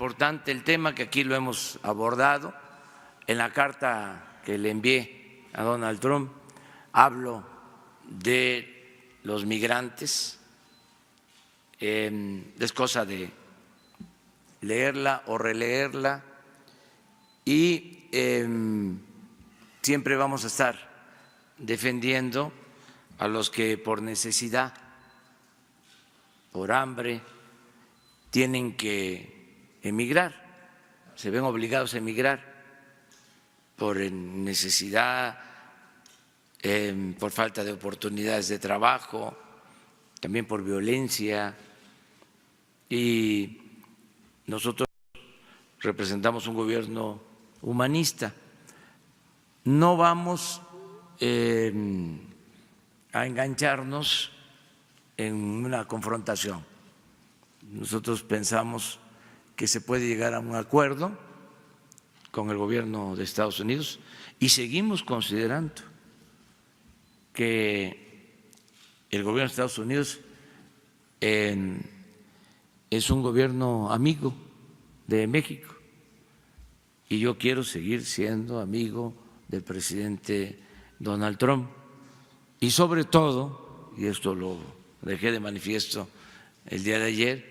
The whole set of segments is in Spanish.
importante el tema, que aquí lo hemos abordado. En la carta que le envié a Donald Trump hablo de los migrantes. Es cosa de leerla o releerla, y siempre vamos a estar defendiendo a los que por necesidad, por hambre, tienen que emigrar, se ven obligados a emigrar por necesidad, por falta de oportunidades de trabajo, también por violencia. Y nosotros representamos un gobierno humanista. No vamos a engancharnos en una confrontación. Nosotros pensamos que se puede llegar a un acuerdo con el gobierno de Estados Unidos y seguimos considerando que el gobierno de Estados Unidos es un gobierno amigo de México, y yo quiero seguir siendo amigo del presidente Donald Trump. Y sobre todo, y esto lo dejé de manifiesto el día de ayer,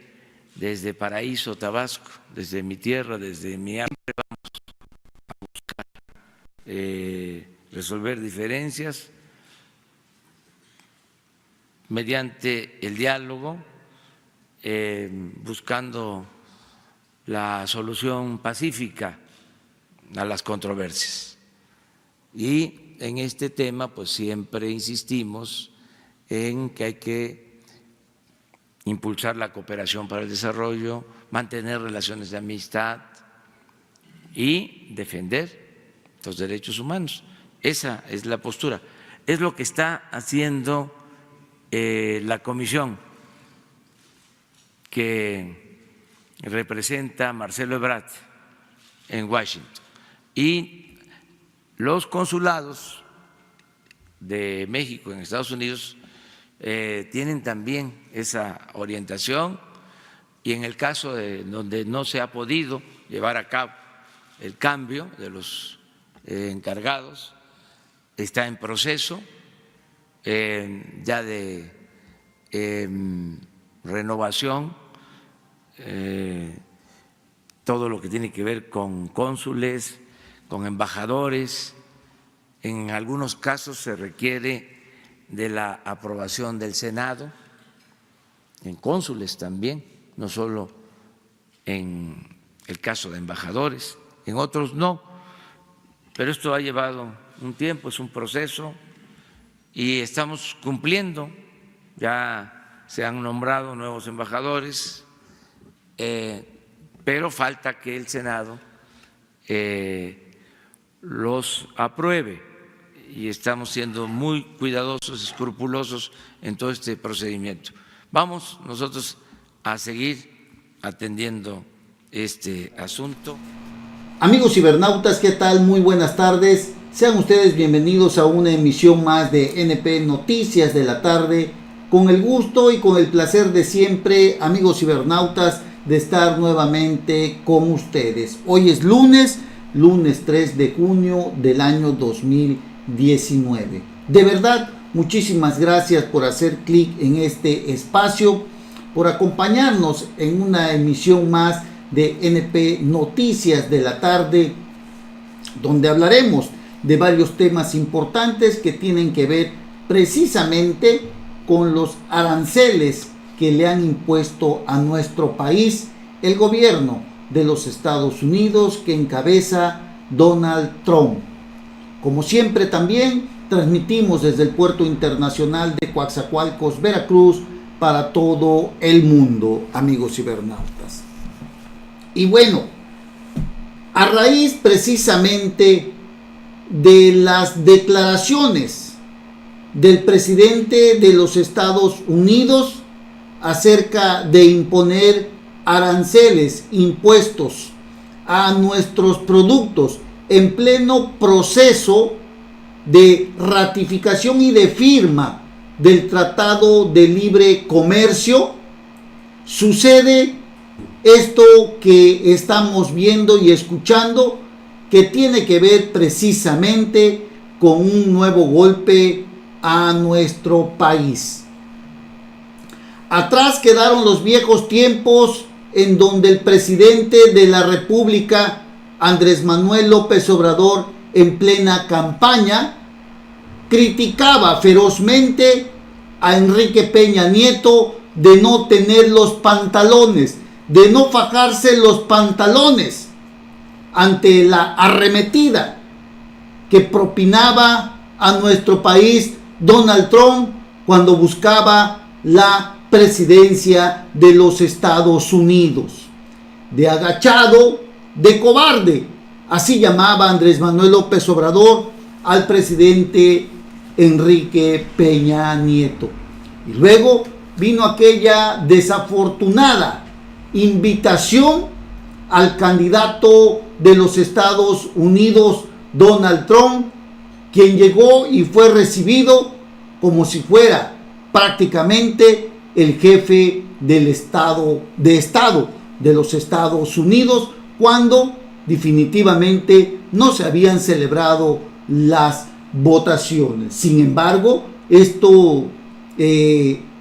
desde Paraíso, Tabasco, desde mi tierra, desde mi hambre, vamos a buscar resolver diferencias mediante el diálogo, buscando la solución pacífica a las controversias. Y en este tema, pues siempre insistimos en que hay que impulsar la cooperación para el desarrollo, mantener relaciones de amistad y defender los derechos humanos. Esa es la postura. Es lo que está haciendo la comisión que representa Marcelo Ebrard en Washington, y los consulados de México en Estados Unidos tienen también esa orientación, y en el caso de donde no se ha podido llevar a cabo el cambio de los encargados, está en proceso ya de renovación, todo lo que tiene que ver con cónsules, con embajadores. En algunos casos se requiere de la aprobación del Senado, en cónsules también, no solo en el caso de embajadores, en otros no, pero esto ha llevado un tiempo, es un proceso, y estamos cumpliendo. Ya se han nombrado nuevos embajadores, pero falta que el Senado los apruebe, y estamos siendo muy cuidadosos, escrupulosos en todo este procedimiento. Vamos nosotros a seguir atendiendo este asunto. Amigos cibernautas, ¿qué tal? Muy buenas tardes. Sean ustedes bienvenidos a una emisión más de NP Noticias de la tarde. Con el gusto y con el placer de siempre, amigos cibernautas, de estar nuevamente con ustedes. Hoy es lunes 3 de junio del año 2019. De verdad, muchísimas gracias por hacer clic en este espacio, por acompañarnos en una emisión más de NP Noticias de la tarde, donde hablaremos de varios temas importantes que tienen que ver precisamente con los aranceles que le han impuesto a nuestro país el gobierno de los Estados Unidos que encabeza Donald Trump. Como siempre, también transmitimos desde el puerto internacional de Coatzacoalcos, Veracruz, para todo el mundo, amigos cibernautas. Y bueno, a raíz precisamente de las declaraciones del presidente de los Estados Unidos acerca de imponer aranceles, impuestos a nuestros productos en pleno proceso de ratificación y de firma del Tratado de Libre Comercio, sucede esto que estamos viendo y escuchando, que tiene que ver precisamente con un nuevo golpe a nuestro país. Atrás quedaron los viejos tiempos en donde el presidente de la República, Andrés Manuel López Obrador, en plena campaña, criticaba ferozmente a Enrique Peña Nieto de no tener los pantalones, de no fajarse los pantalones ante la arremetida que propinaba a nuestro país Donald Trump cuando buscaba la presidencia de los Estados Unidos. De agachado, de cobarde, así llamaba Andrés Manuel López Obrador al presidente Enrique Peña Nieto. Y luego vino aquella desafortunada invitación al candidato de los Estados Unidos, Donald Trump, quien llegó y fue recibido como si fuera prácticamente el jefe del Estado de los Estados Unidos, cuando definitivamente no se habían celebrado las votaciones. Sin embargo, esto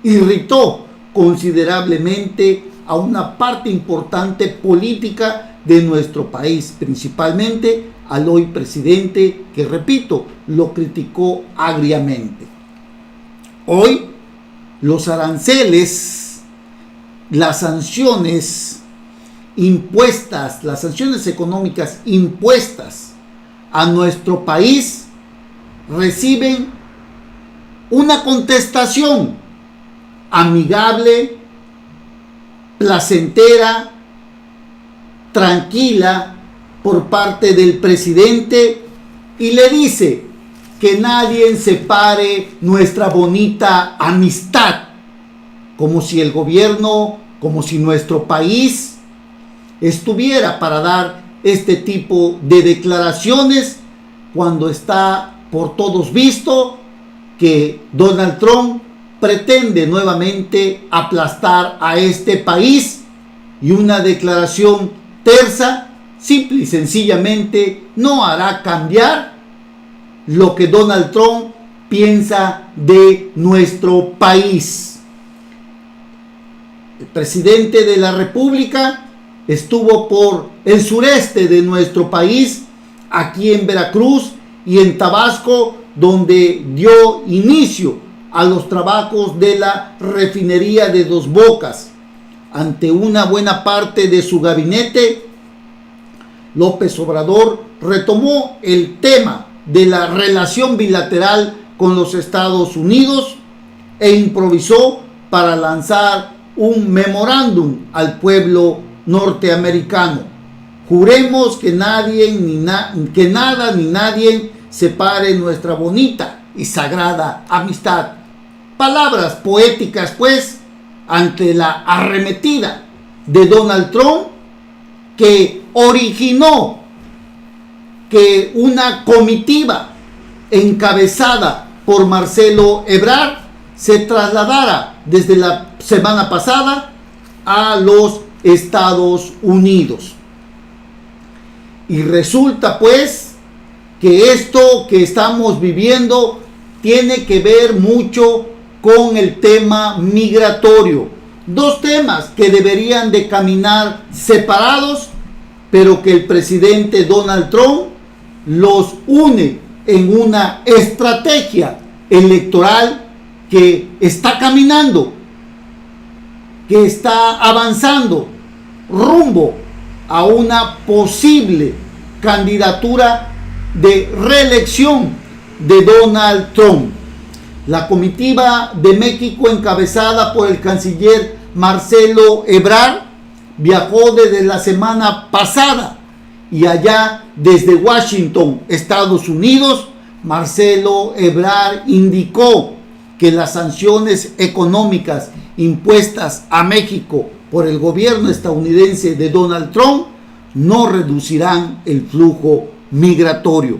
irritó considerablemente a una parte importante política de nuestro país, principalmente al hoy presidente, que repito, lo criticó agriamente. Hoy los aranceles, las sanciones impuestas, las sanciones económicas impuestas a nuestro país reciben una contestación amigable, placentera, tranquila por parte del presidente, y le dice que nadie separe nuestra bonita amistad, como si el gobierno, como si nuestro país estuviera para dar este tipo de declaraciones cuando está por todos visto que Donald Trump pretende nuevamente aplastar a este país, y una declaración tersa simple y sencillamente no hará cambiar lo que Donald Trump piensa de nuestro país. El presidente de la República estuvo por el sureste de nuestro país, aquí en Veracruz y en Tabasco, donde dio inicio a los trabajos de la refinería de Dos Bocas. Ante una buena parte de su gabinete, López Obrador retomó el tema de la relación bilateral con los Estados Unidos e improvisó para lanzar un memorándum al pueblo norteamericano. Juremos que nadie que nada ni nadie separe nuestra bonita y sagrada amistad. Palabras poéticas, pues, ante la arremetida de Donald Trump, que originó que una comitiva encabezada por Marcelo Ebrard se trasladara desde la semana pasada a los Estados Unidos. Y resulta pues que esto que estamos viviendo tiene que ver mucho con el tema migratorio. Dos temas que deberían de caminar separados, pero que el presidente Donald Trump los une en una estrategia electoral que está caminando, que está avanzando rumbo a una posible candidatura de reelección de Donald Trump. La comitiva de México, encabezada por el canciller Marcelo Ebrard, viajó desde la semana pasada, y allá desde Washington, Estados Unidos, Marcelo Ebrard indicó que las sanciones económicas impuestas a México por el gobierno estadounidense de Donald Trump no reducirán el flujo migratorio.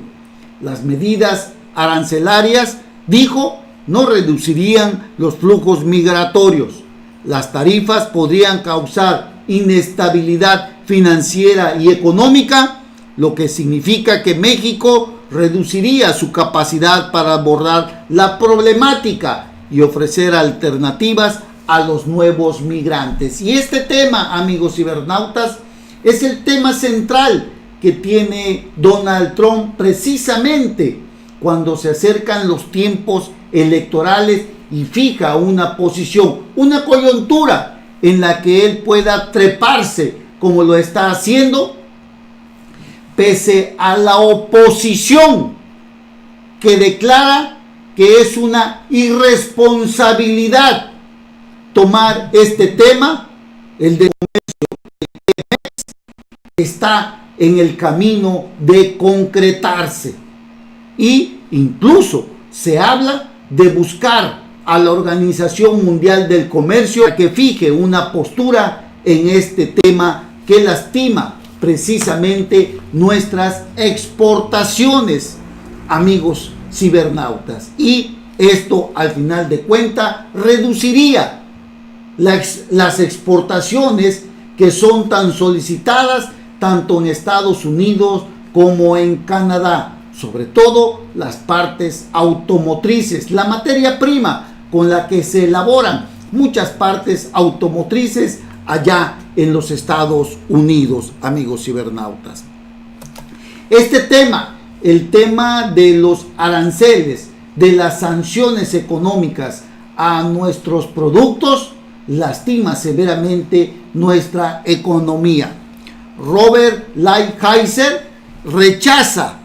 Las medidas arancelarias, dijo, no reducirían los flujos migratorios. Las tarifas podrían causar inestabilidad financiera y económica, lo que significa que México reduciría su capacidad para abordar la problemática y ofrecer alternativas a los nuevos migrantes. Y este tema, amigos cibernautas, es el tema central que tiene Donald Trump precisamente cuando se acercan los tiempos electorales y fija una posición, una coyuntura en la que él pueda treparse como lo está haciendo, pese a la oposición que declara que es una irresponsabilidad tomar este tema. El de comercio está en el camino de concretarse y incluso se habla de buscar a la Organización Mundial del Comercio a que fije una postura en este tema que lastima precisamente nuestras exportaciones, amigos cibernautas, y esto al final de cuentas reduciría las exportaciones que son tan solicitadas tanto en Estados Unidos como en Canadá, sobre todo las partes automotrices, la materia prima con la que se elaboran muchas partes automotrices allá en los Estados Unidos, amigos cibernautas. Este tema, el tema de los aranceles, de las sanciones económicas a nuestros productos, lastima severamente nuestra economía. Robert Lighthizer rechaza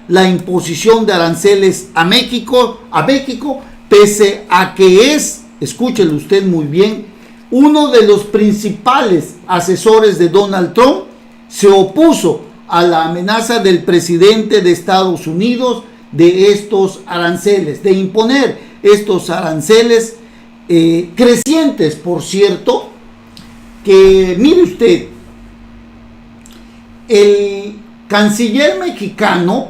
la imposición de aranceles a México, pese a que es, escúchelo usted muy bien, uno de los principales asesores de Donald Trump. Se opuso a la amenaza del presidente de Estados Unidos de estos aranceles, de imponer estos aranceles crecientes, por cierto, que mire usted, el canciller mexicano,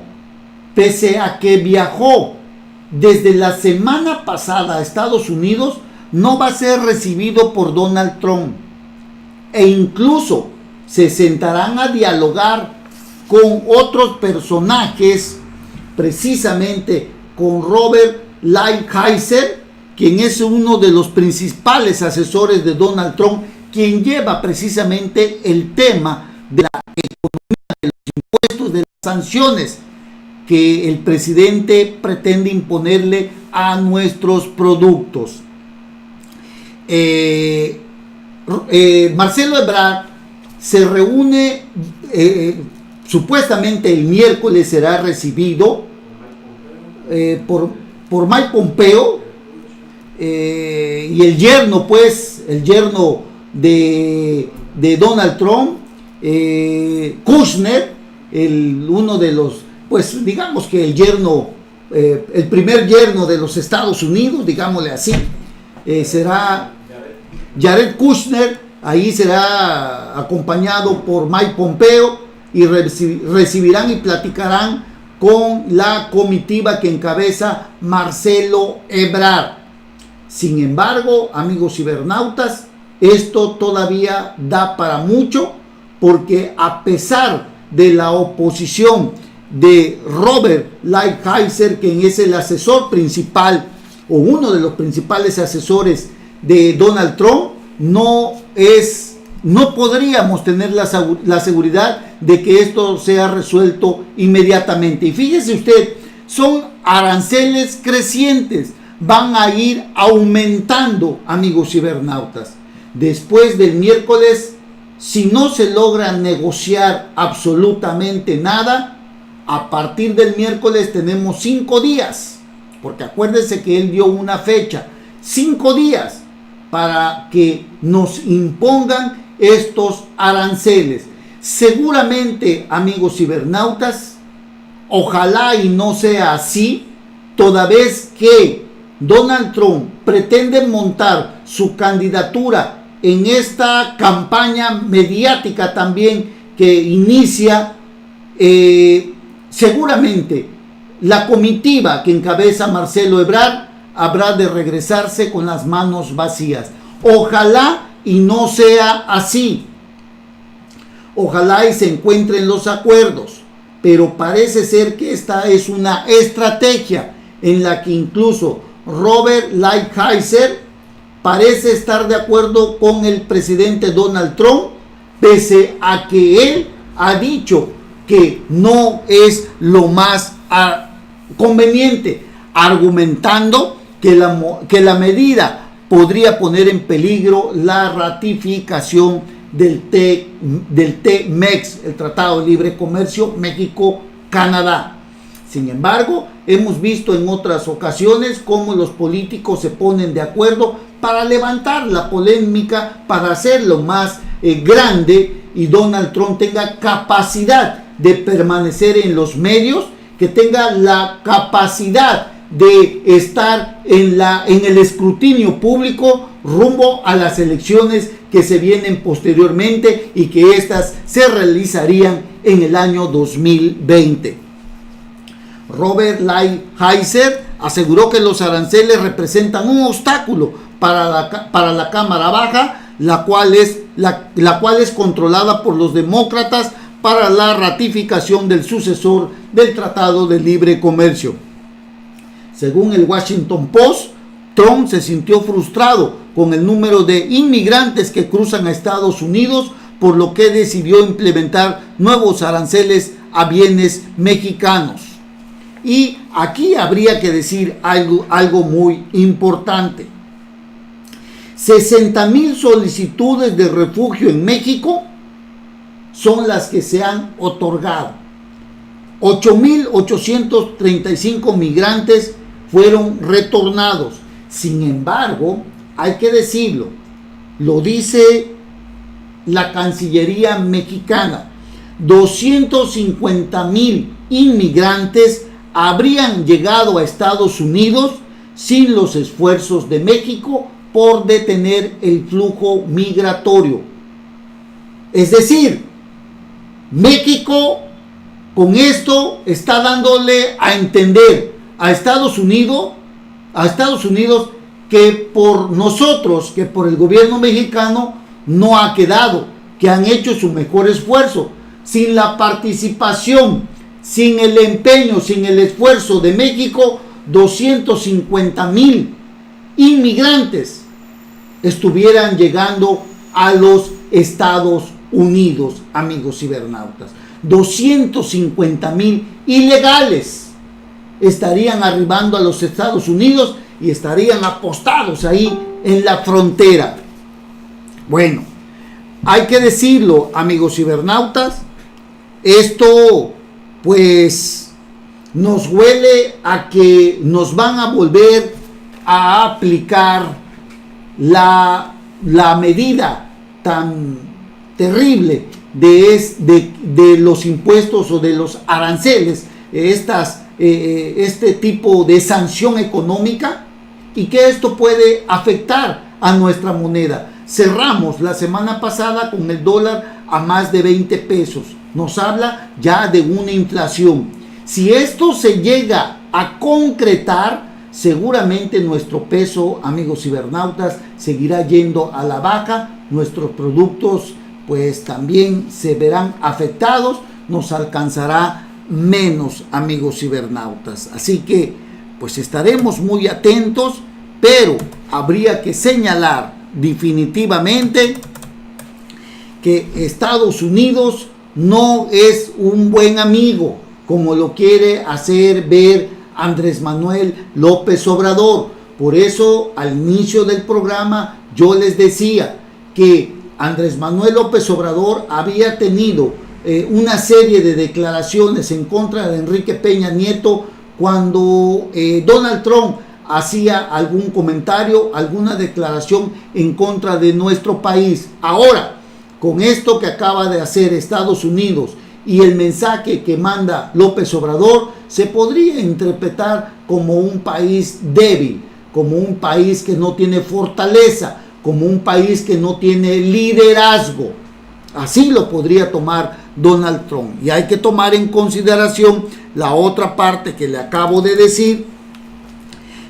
pese a que viajó desde la semana pasada a Estados Unidos, no va a ser recibido por Donald Trump, e incluso se sentarán a dialogar con otros personajes, precisamente con Robert Lighthizer, quien es uno de los principales asesores de Donald Trump, quien lleva precisamente el tema de la economía, de los impuestos, de las sanciones que el presidente pretende imponerle a nuestros productos. Marcelo Ebrard se reúne, supuestamente el miércoles será recibido por Mike Pompeo, y el yerno, pues, el yerno de Donald Trump, Kushner, uno de los, pues digamos que el yerno, el primer yerno de los Estados Unidos, digámosle así, será Jared Kushner. Ahí será acompañado por Mike Pompeo y recibirán y platicarán con la comitiva que encabeza Marcelo Ebrard. Sin embargo, amigos cibernautas, esto todavía da para mucho, porque a pesar de la oposición de Robert Lighthizer, quien es el asesor principal o uno de los principales asesores de Donald Trump, no podríamos tener la seguridad de que esto sea resuelto inmediatamente. Y fíjese usted, son aranceles crecientes, van a ir aumentando, amigos cibernautas. Después del miércoles, si no se logra negociar absolutamente nada, a partir del miércoles tenemos 5 días, porque acuérdense que él dio una fecha, 5 días para que nos impongan estos aranceles. Seguramente, amigos cibernautas, ojalá y no sea así, toda vez que Donald Trump pretende montar su candidatura en esta campaña mediática también que inicia, seguramente la comitiva que encabeza Marcelo Ebrard habrá de regresarse con las manos vacías. Ojalá y no sea así. Ojalá y se encuentren los acuerdos, pero parece ser que esta es una estrategia en la que incluso Robert Lighthizer parece estar de acuerdo con el presidente Donald Trump, pese a que él ha dicho que no es lo más conveniente, argumentando que la medida podría poner en peligro la ratificación del TMEX, el Tratado de Libre Comercio México-Canadá. Sin embargo, hemos visto en otras ocasiones cómo los políticos se ponen de acuerdo para levantar la polémica, para hacerlo más grande, y Donald Trump tenga capacidad de permanecer en los medios, que tenga la capacidad de estar en el escrutinio público rumbo a las elecciones que se vienen posteriormente y que éstas se realizarían en el año 2020. Robert Lighthizer aseguró que los aranceles representan un obstáculo para la Cámara Baja, la cual es controlada por los demócratas, para la ratificación del sucesor del Tratado de Libre Comercio. Según el Washington Post, Trump se sintió frustrado con el número de inmigrantes que cruzan a Estados Unidos, por lo que decidió implementar nuevos aranceles a bienes mexicanos. Y aquí habría que decir algo muy importante. 60,000 solicitudes de refugio en México son las que se han otorgado. 8,835 migrantes fueron retornados. Sin embargo, hay que decirlo, lo dice la Cancillería mexicana, 250,000 inmigrantes habrían llegado a Estados Unidos sin los esfuerzos de México por detener el flujo migratorio. Es decir, México con esto está dándole a entender a Estados Unidos que por nosotros, que por el gobierno mexicano no ha quedado, que han hecho su mejor esfuerzo. Sin la participación, sin el empeño, sin el esfuerzo de México, 250,000 inmigrantes estuvieran llegando a los Estados Unidos, amigos cibernautas. 250,000 ilegales estarían arribando a los Estados Unidos y estarían apostados ahí en la frontera. Bueno, hay que decirlo, amigos cibernautas, esto pues nos huele a que nos van a volver a aplicar la medida tan terrible de los impuestos o de los aranceles, este tipo de sanción económica, y que esto puede afectar a nuestra moneda. Cerramos la semana pasada con el dólar a más de 20 pesos. Nos habla ya de una inflación. Si esto se llega a concretar, seguramente nuestro peso, amigos cibernautas, seguirá yendo a la baja. Nuestros productos pues también se verán afectados. Nos alcanzará menos, amigos cibernautas. Así que pues estaremos muy atentos, pero habría que señalar definitivamente que Estados Unidos no es un buen amigo, como lo quiere hacer ver Andrés Manuel López Obrador. Por eso al inicio del programa yo les decía que Andrés Manuel López Obrador había tenido una serie de declaraciones en contra de Enrique Peña Nieto cuando Donald Trump hacía algún comentario, alguna declaración en contra de nuestro país. Ahora, con esto que acaba de hacer Estados Unidos y el mensaje que manda López Obrador, se podría interpretar como un país débil, como un país que no tiene fortaleza, como un país que no tiene liderazgo. Así lo podría tomar Donald Trump. Y hay que tomar en consideración la otra parte que le acabo de decir,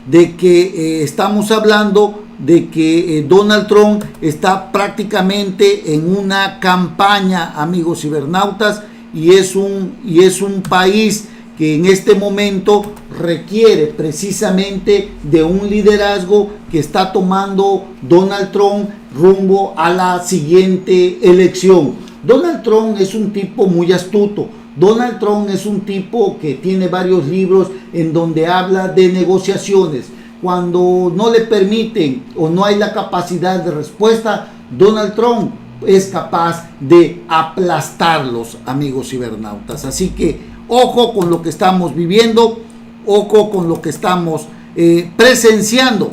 de que estamos hablando de que Donald Trump está prácticamente en una campaña, amigos cibernautas, y es un país que en este momento requiere precisamente de un liderazgo que está tomando Donald Trump rumbo a la siguiente elección. Donald Trump es un tipo muy astuto. Donald Trump es un tipo que tiene varios libros en donde habla de negociaciones. Cuando no le permiten o no hay la capacidad de respuesta, Donald Trump es capaz de aplastarlos, amigos cibernautas. Así que ojo con lo que estamos viviendo, ojo con lo que estamos presenciando,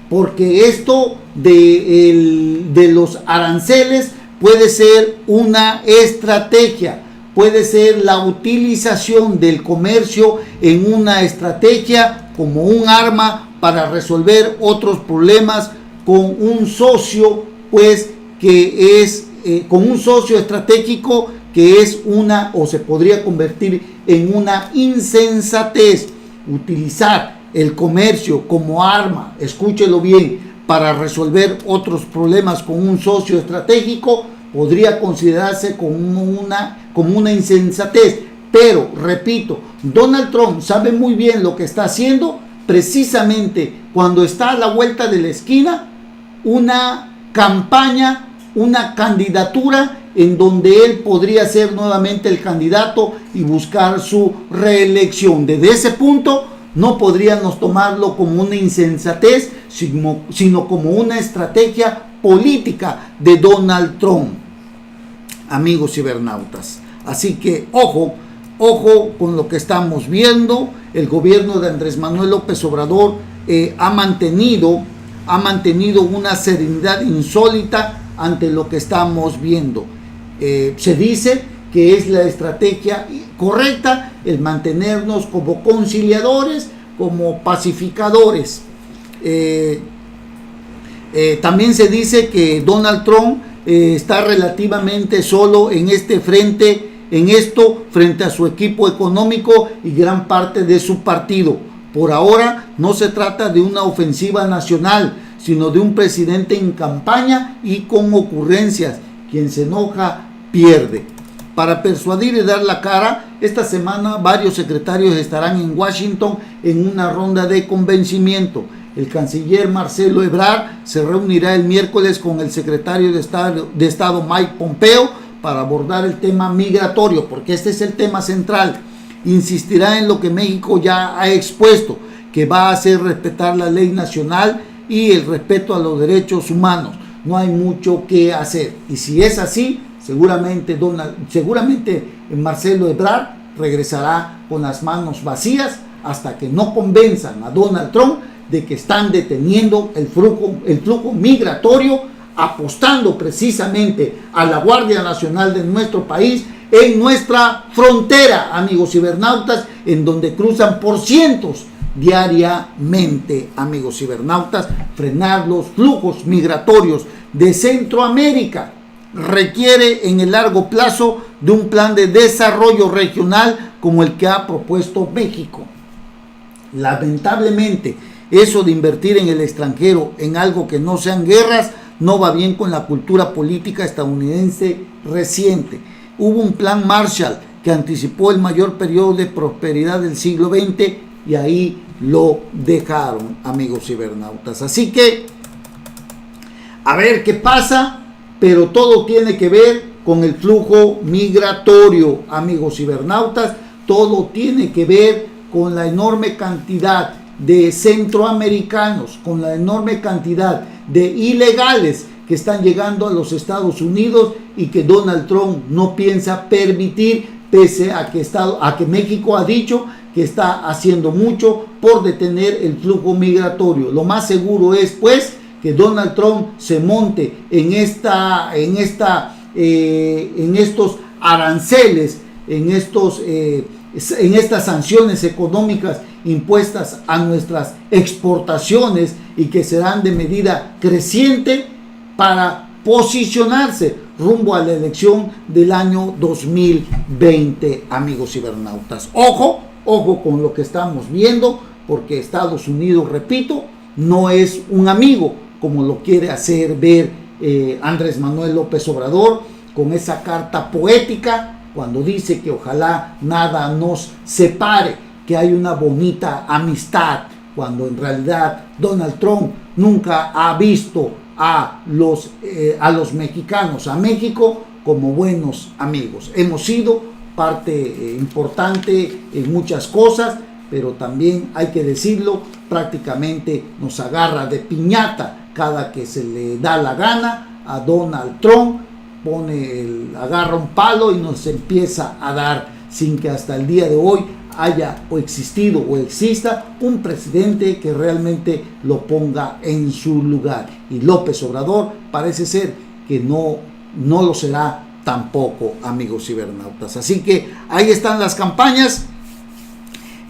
porque esto de los aranceles puede ser una estrategia, puede ser la utilización del comercio en una estrategia como un arma para resolver otros problemas con un socio, pues que es con un socio estratégico que es una o se podría convertir en una insensatez. Utilizar el comercio como arma, escúchelo bien, para resolver otros problemas con un socio estratégico podría considerarse como una insensatez. Pero, repito, Donald Trump sabe muy bien lo que está haciendo, precisamente cuando está a la vuelta de la esquina, una campaña, una candidatura en donde él podría ser nuevamente el candidato y buscar su reelección. Desde ese punto no podríamos tomarlo como una insensatez, sino como una estrategia política de Donald Trump, amigos cibernautas. Así que ojo con lo que estamos viendo. El gobierno de Andrés Manuel López Obrador ha mantenido una serenidad insólita ante lo que estamos viendo. Se dice que es la estrategia correcta el mantenernos como conciliadores, como pacificadores. También se dice que Donald Trump está relativamente solo en frente a su equipo económico y gran parte de su partido. Por ahora no se trata de una ofensiva nacional, sino de un presidente en campaña y con ocurrencias. Quien se enoja pierde. Para persuadir y dar la cara, esta semana varios secretarios estarán en Washington en una ronda de convencimiento. El canciller Marcelo Ebrard se reunirá el miércoles con el secretario de Estado Mike Pompeo para abordar el tema migratorio, porque este es el tema central. Insistirá en lo que México ya ha expuesto, que va a hacer respetar la ley nacional y el respeto a los derechos humanos. No hay mucho que hacer. Y si es así, seguramente Marcelo Ebrard regresará con las manos vacías hasta que no convenzan a Donald Trump de que están deteniendo el flujo migratorio, apostando precisamente a la Guardia Nacional de nuestro país en nuestra frontera, amigos cibernautas, en donde cruzan por cientos diariamente, amigos cibernautas. Frenar los flujos migratorios de Centroamérica requiere en el largo plazo de un plan de desarrollo regional como el que ha propuesto México. Lamentablemente, eso de invertir en el extranjero en algo que no sean guerras no va bien con la cultura política estadounidense reciente. Hubo un plan Marshall que anticipó el mayor periodo de prosperidad del siglo XX y ahí lo dejaron, amigos cibernautas. Así que a ver qué pasa, pero todo tiene que ver con el flujo migratorio, amigos cibernautas. Todo tiene que ver con la enorme cantidad de centroamericanos, con la enorme cantidad de ilegales que están llegando a los Estados Unidos y que Donald Trump no piensa permitir, pese a que México ha dicho que está haciendo mucho por detener el flujo migratorio. Lo más seguro es, pues, que Donald Trump se monte en estos aranceles, en estas sanciones económicas impuestas a nuestras exportaciones y que serán de medida creciente para posicionarse rumbo a la elección del año 2020, amigos cibernautas. Ojo con lo que estamos viendo, porque Estados Unidos, repito, no es un amigo, como lo quiere hacer ver Andrés Manuel López Obrador, con esa carta poética, cuando dice que ojalá nada nos separe, que hay una bonita amistad, cuando en realidad Donald Trump nunca ha visto a los mexicanos, a México, como buenos amigos. Hemos sido parte importante en muchas cosas, pero también hay que decirlo, prácticamente nos agarra de piñata cada que se le da la gana a Donald Trump, agarra un palo y nos empieza a dar, sin que hasta el día de hoy haya o existido o exista un presidente que realmente lo ponga en su lugar. Y López Obrador parece ser que no lo será tampoco, amigos cibernautas. Así que ahí están las campañas.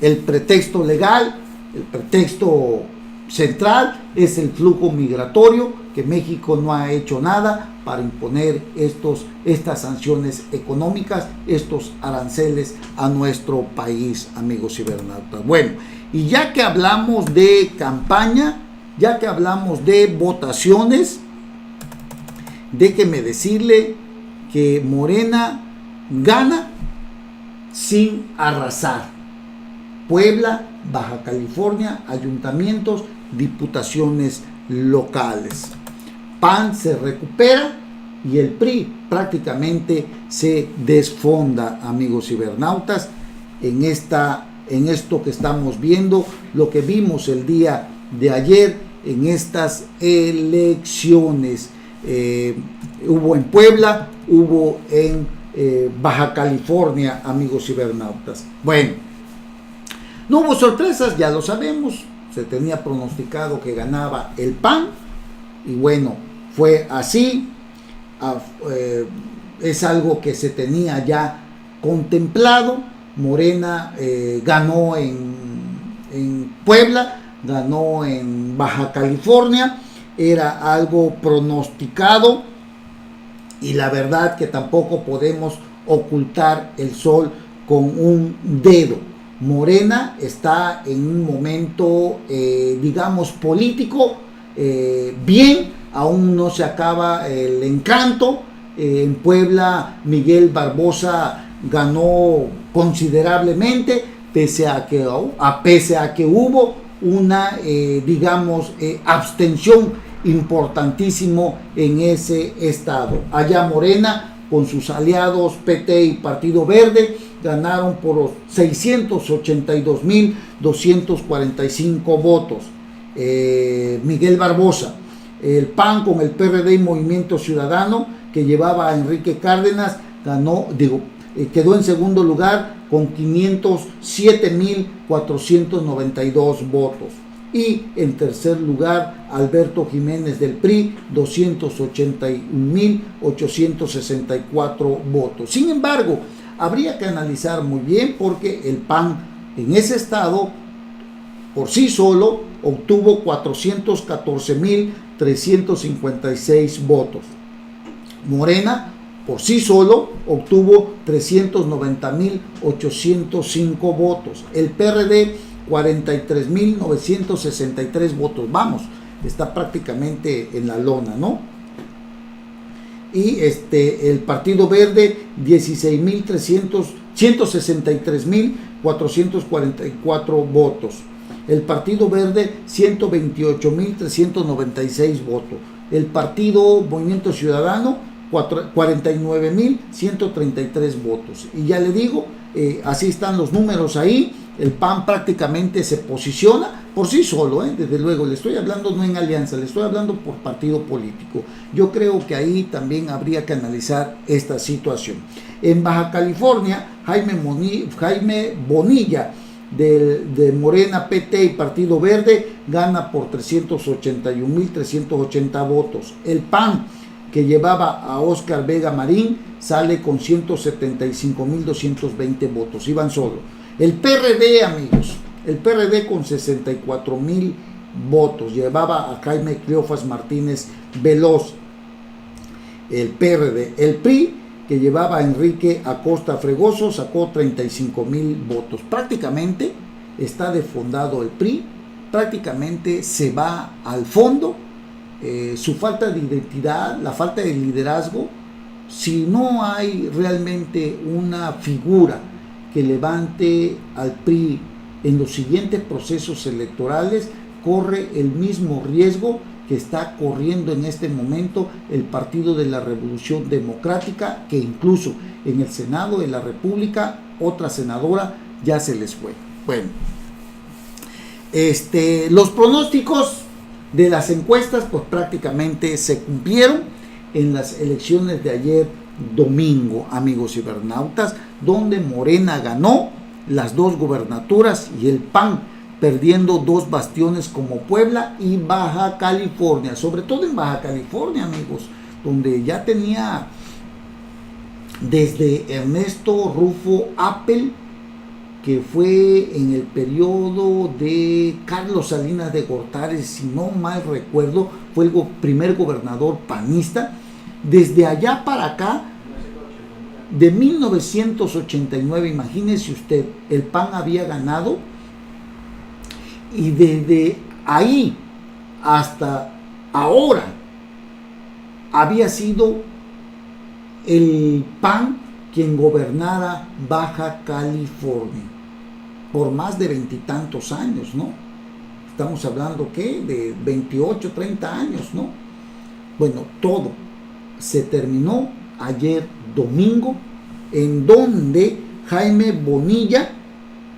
El pretexto legal, el pretexto central es el flujo migratorio, que México no ha hecho nada para imponer estas sanciones económicas, estos aranceles a nuestro país, amigos cibernautas. Bueno, y ya que hablamos de campaña, ya que hablamos de votaciones, déjeme decirle que Morena gana sin arrasar. Puebla, Baja California, ayuntamientos, diputaciones locales. PAN se recupera y el PRI prácticamente se desfonda, amigos cibernautas, en esto que estamos viendo, lo que vimos el día de ayer en estas elecciones. Hubo en Puebla, hubo en Baja California, amigos cibernautas. Bueno, no hubo sorpresas, ya lo sabemos, se tenía pronosticado que ganaba el PAN, y bueno, fue así. Es algo que se tenía ya contemplado. Morena ganó en Puebla, ganó en Baja California, era algo pronosticado, y la verdad que tampoco podemos ocultar el sol con un dedo. Morena está en un momento, digamos, político, bien, aún no se acaba el encanto. En Puebla, Miguel Barbosa ganó considerablemente, pese a que hubo una, digamos, abstención importantísimo en ese estado. Allá Morena, con sus aliados PT y Partido Verde, ganaron por 682.245 votos. Miguel Barbosa. El PAN con el PRD y Movimiento Ciudadano, que llevaba a Enrique Cárdenas, quedó en segundo lugar con 507.492 votos. Y en tercer lugar, Alberto Jiménez del PRI, 281.864 votos. Sin embargo, habría que analizar muy bien, porque el PAN en ese estado por sí solo obtuvo 414.356 votos. Morena por sí solo obtuvo 390.805 votos. El PRD 43.963 votos. Vamos, está prácticamente en la lona, ¿no? Y el Partido Verde 163.444 votos. El Partido Verde 128.396 votos. El Partido Movimiento Ciudadano 49.133 votos. Y ya le digo, así están los números ahí. El PAN prácticamente se posiciona por sí solo, desde luego. Le estoy hablando no en alianza, le estoy hablando por partido político. Yo creo que ahí también habría que analizar esta situación. En Baja California, Jaime Bonilla de Morena, PT y Partido Verde gana por 381.380 votos. El PAN, que llevaba a Óscar Vega Marín, sale con 175.220 votos. Iban solo. El PRD, amigos, el PRD con 64.000 votos, llevaba a Jaime Cleofas Martínez Veloz. El PRD. El PRI, que llevaba a Enrique Acosta Fregoso, sacó 35.000 votos. Prácticamente está desfondado el PRI prácticamente se va al fondo. Su falta de identidad, la falta de liderazgo, si no hay realmente una figura que levante al PRI en los siguientes procesos electorales, corre el mismo riesgo que está corriendo en este momento el Partido de la Revolución Democrática, que incluso en el Senado de la República otra senadora ya se les fue. Bueno, los pronósticos de las encuestas pues prácticamente se cumplieron en las elecciones de ayer domingo, amigos cibernautas, donde Morena ganó las 2 gubernaturas y el PAN perdiendo 2 bastiones como Puebla y Baja California, sobre todo en Baja California, amigos, donde ya tenía desde Ernesto Rufo Appel, que fue en el periodo de Carlos Salinas de Gortari, si no mal recuerdo, fue el primer gobernador panista. Desde allá para acá, de 1989, imagínese usted, el PAN había ganado, y desde ahí hasta ahora había sido el PAN quien gobernara Baja California por más de 20 y tantos años, ¿no? Estamos hablando, ¿qué? De 28, 30 años, ¿no? Bueno, todo se terminó ayer domingo, en donde Jaime Bonilla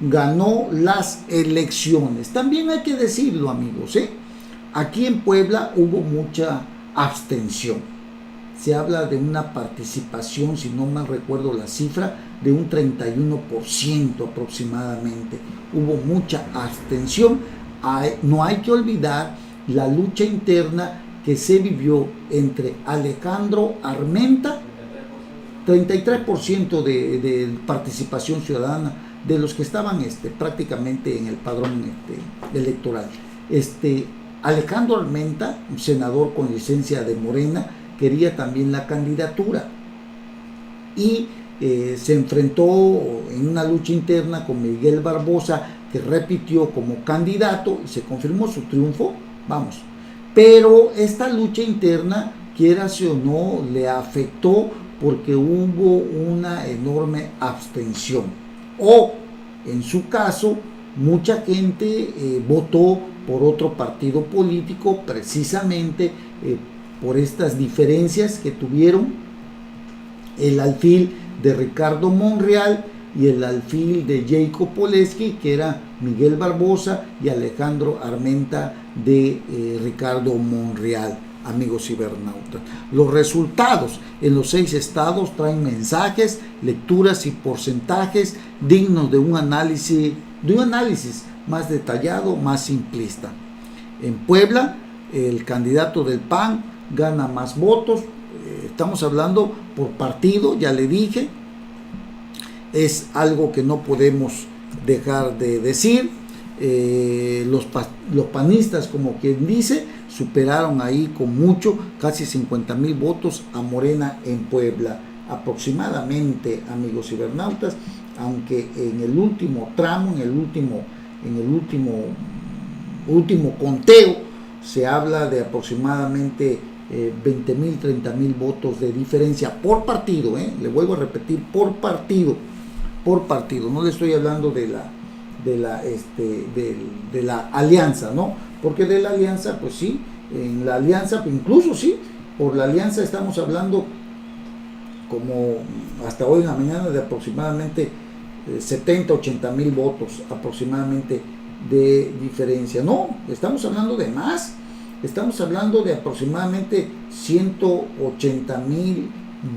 ganó las elecciones. También hay que decirlo, amigos, aquí en Puebla hubo mucha abstención. Se habla de una participación, si no mal recuerdo la cifra, de un 31% aproximadamente. Hubo mucha abstención. No hay que olvidar la lucha interna que se vivió entre Alejandro Armenta, 33% de participación ciudadana de los que estaban prácticamente en el padrón electoral. Alejandro Armenta, un senador con licencia de Morena, quería también la candidatura y se enfrentó en una lucha interna con Miguel Barbosa, que repitió como candidato y se confirmó su triunfo, vamos. Pero esta lucha interna, quieras o no, le afectó porque hubo una enorme abstención. O, en su caso, mucha gente votó por otro partido político precisamente por estas diferencias que tuvieron el alfil de Ricardo Monreal y el alfil de Jacob Polensky, que era Miguel Barbosa, y Alejandro Armenta de Ricardo Monreal, amigos cibernautas. Los resultados en los 6 estados traen mensajes, lecturas y porcentajes dignos de un análisis más detallado, más simplista. En Puebla, el candidato del PAN gana más votos. Estamos hablando por partido, ya le dije, es algo que no podemos dejar de decir. Los panistas, como quien dice, superaron ahí con mucho, casi 50,000 votos a Morena en Puebla, aproximadamente, amigos cibernautas, aunque en el último tramo, en el último conteo, se habla de aproximadamente 20,000, 30,000 votos de diferencia por partido, le vuelvo a repetir, por partido, no le estoy hablando de la alianza, ¿no? Porque de la alianza, pues sí, en la alianza, incluso sí, por la alianza estamos hablando como hasta hoy en la mañana de aproximadamente 70, 80,000 votos aproximadamente de diferencia. No, estamos hablando de más. Estamos hablando de aproximadamente 180,000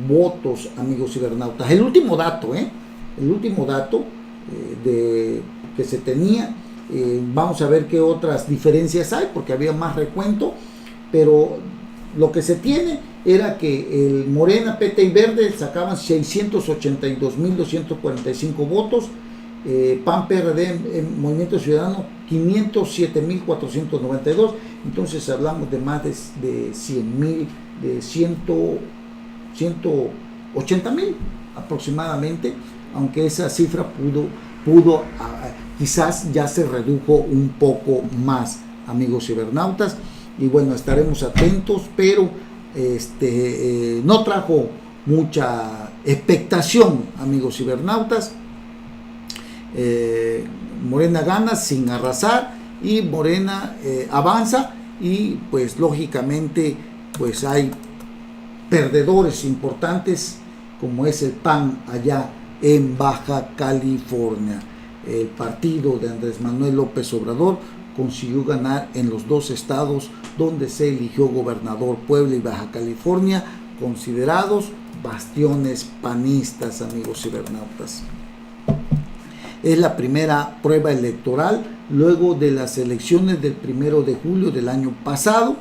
votos, amigos cibernautas. El último dato, que se tenía, vamos a ver qué otras diferencias hay, porque había más recuento, pero lo que se tiene era que el Morena, PT y Verde sacaban 682,245 votos, PAN, PRD, Movimiento Ciudadano 507,492. Entonces hablamos de más de 100,000, de 180,000 aproximadamente, aunque esa cifra quizás ya se redujo un poco más, amigos cibernautas, y bueno, estaremos atentos, pero no trajo mucha expectación, amigos cibernautas. Morena gana sin arrasar y Morena avanza, y pues lógicamente pues hay perdedores importantes como es el PAN allá en Baja California. El partido de Andrés Manuel López Obrador consiguió ganar en los dos estados donde se eligió gobernador, Puebla y Baja California, considerados bastiones panistas, amigos cibernautas. Es la primera prueba electoral luego de las elecciones del 1 de julio del año pasado,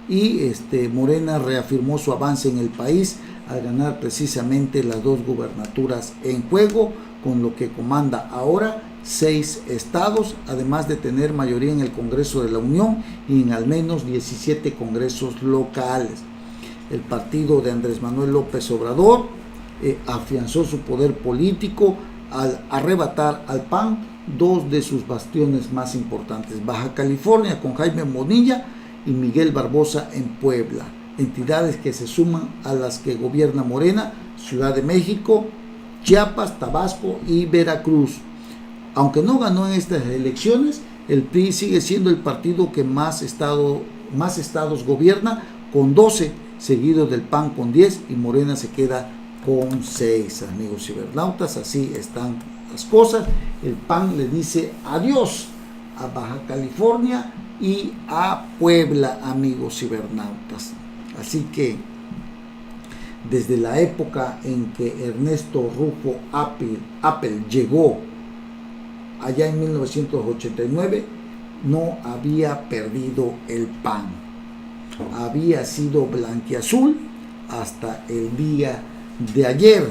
y Morena reafirmó su avance en el país al ganar precisamente las dos gubernaturas en juego, con lo que comanda ahora 6 estados, además de tener mayoría en el Congreso de la Unión y en al menos 17 congresos locales. El partido de Andrés Manuel López Obrador afianzó su poder político al arrebatar al PAN dos de sus bastiones más importantes, Baja California con Jaime Bonilla y Miguel Barbosa en Puebla, entidades que se suman a las que gobierna Morena, Ciudad de México, Chiapas, Tabasco y Veracruz. Aunque no ganó en estas elecciones, el PRI sigue siendo el partido que más estados gobierna, con 12, seguido del PAN con 10, y Morena se queda con 6, amigos cibernautas. Así están las cosas. El PAN le dice adiós a Baja California y a Puebla, amigos cibernautas. Así que desde la época en que Ernesto Rufo Appel llegó allá en 1989, no había perdido el PAN. Había sido blanquiazul hasta el día de ayer,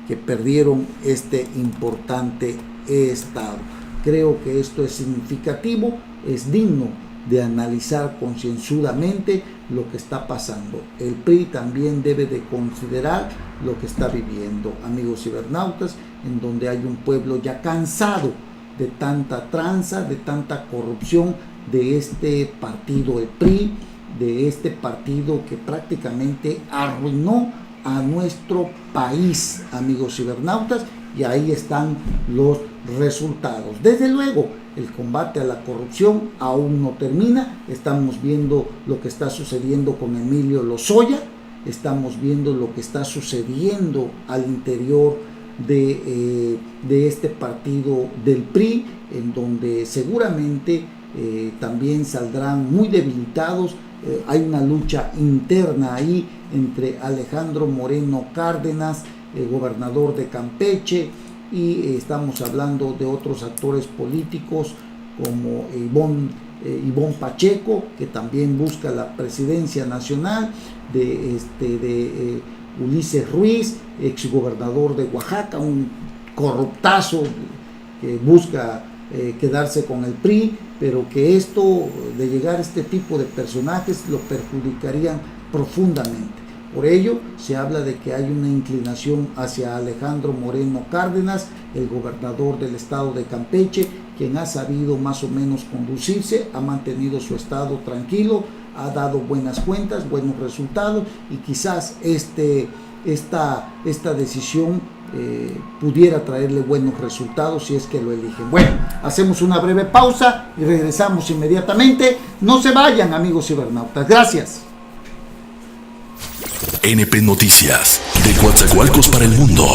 que perdieron este importante estado. Creo que esto es significativo, es digno de analizar concienzudamente lo que está pasando. El PRI también debe de considerar lo que está viviendo, amigos cibernautas, en donde hay un pueblo ya cansado de tanta tranza, de tanta corrupción de este partido, el PRI, de este partido que prácticamente arruinó a nuestro país, amigos cibernautas, y ahí están los resultados. Desde luego, el combate a la corrupción aún no termina. Estamos viendo lo que está sucediendo con Emilio Lozoya, estamos viendo lo que está sucediendo al interior de este partido del PRI, en donde seguramente también saldrán muy debilitados. Hay una lucha interna ahí entre Alejandro Moreno Cárdenas, el gobernador de Campeche, y estamos hablando de otros actores políticos como Ivonne Pacheco, que también busca la presidencia nacional, de Ulises Ruiz, exgobernador de Oaxaca, un corruptazo que busca quedarse con el PRI, pero que esto de llegar a este tipo de personajes lo perjudicarían profundamente. Por ello se habla de que hay una inclinación hacia Alejandro Moreno Cárdenas, el gobernador del estado de Campeche, quien ha sabido más o menos conducirse, ha mantenido su estado tranquilo, ha dado buenas cuentas, buenos resultados, y quizás esta decisión pudiera traerle buenos resultados si es que lo eligen. Bueno, hacemos una breve pausa y regresamos inmediatamente. No se vayan, amigos cibernautas. Gracias. NP Noticias, de Coatzacoalcos para el mundo.